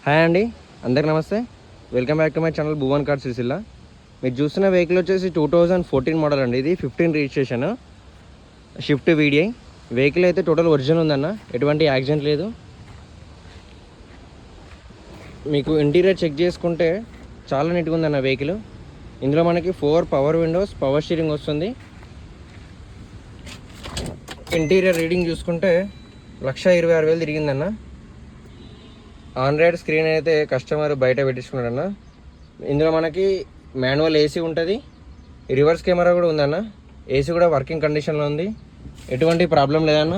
Hi అండి, అందరికి నమస్తే. Welcome back to my channel Bhuvan cars Sircilla. మీరు చూస్తున్న వెహికల్ వచ్చేసి 2014 మోడల్ అండి. ఇది 15 రిజిస్ట్రేషన్, షిఫ్ట్ వీడిఐ వెహికల్ అయితే టోటల్ ఒరిజినల్ ఉందన్న, ఎటువంటి యాక్సిడెంట్ లేదు. మీకు ఇంటీరియర్ చెక్ చేసుకుంటే చాలా నీట్గా ఉందన్న వెహికల్. ఇందులో మనకి 4 పవర్ విండోస్, పవర్ స్టీరింగ్ వస్తుంది. ఇంటీరియర్ రీడింగ్ చూసుకుంటే 1,26,000 తిరిగిందన్న. ఆండ్రాయిడ్ స్క్రీన్ అయితే కస్టమర్ బయట పెట్టించుకున్నాడన్న. ఇందులో మనకి మాన్యువల్ ఏసీ ఉంటుంది, రివర్స్ కెమెరా కూడా ఉందన్న. ఏసీ కూడా వర్కింగ్ కండిషన్లో ఉంది, ఎటువంటి ప్రాబ్లం లేదన్న.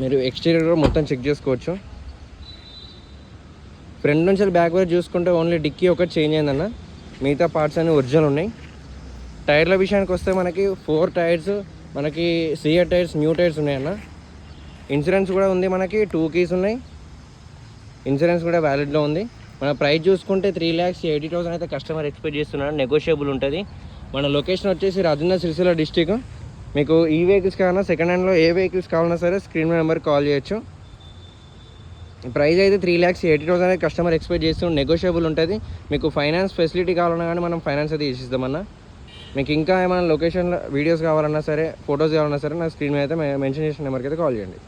మీరు ఎక్స్టీరియర్ కూడా మొత్తం చెక్ చేసుకోవచ్చు. ఫ్రంట్ నుంచి బ్యాక్ వైపు చూసుకుంటే ఓన్లీ డిక్కీ ఒకటి చేంజ్ అయిందన్న, మిగతా పార్ట్స్ అన్నీ ఒరిజినల్ ఉన్నాయి. టైర్ల విషయానికి వస్తే మనకి 4 టైర్స్, మనకి సిఆర్ టైర్స్, న్యూ టైర్స్ ఉన్నాయన్న. ఇన్సూరెన్స్ కూడా ఉంది, మనకి 2 కీస్ ఉన్నాయి. ఇన్సూరెన్స్ కూడా వ్యాలిడ్లో ఉంది. మన ప్రైస్ చూసుకుంటే 3,80,000 అయితే కస్టమర్ ఎక్స్పెక్ట్ చేస్తున్నాడు, నెగోషియబుల్ ఉంటుంది. మన లొకేషన్ వచ్చేసి రాజన్న సిరిసిల్ల డిస్టిక్. మీకు ఈ వెహికల్స్ కావాలన్నా, సెకండ్ హ్యాండ్లో ఏ వెహికల్స్ కావాలన్నా సరే స్క్రీన్ నెంబర్కి కాల్ చేయొచ్చు. ప్రైస్ అయితే 3,80,000 అయితే కస్టమర్ ఎక్స్పెక్ట్ చేస్తున్నాడు, నెగోషియబుల్ ఉంటుంది. మీకు ఫైనాన్స్ ఫెసిలిటీ కావాలన్నా కానీ మనం ఫైనాన్స్ అయితే చేసిస్తామన్నా. మీకు ఇంకా ఏమైనా లొకేషన్ వీడియోస్ కావాలన్నా సరే, ఫొటోస్ కావాలన్నా సరే నా స్క్రీన్ మీద అయితే మెన్షన్ చేసిన నెంబర్కి అయితే కాల్ చేయండి.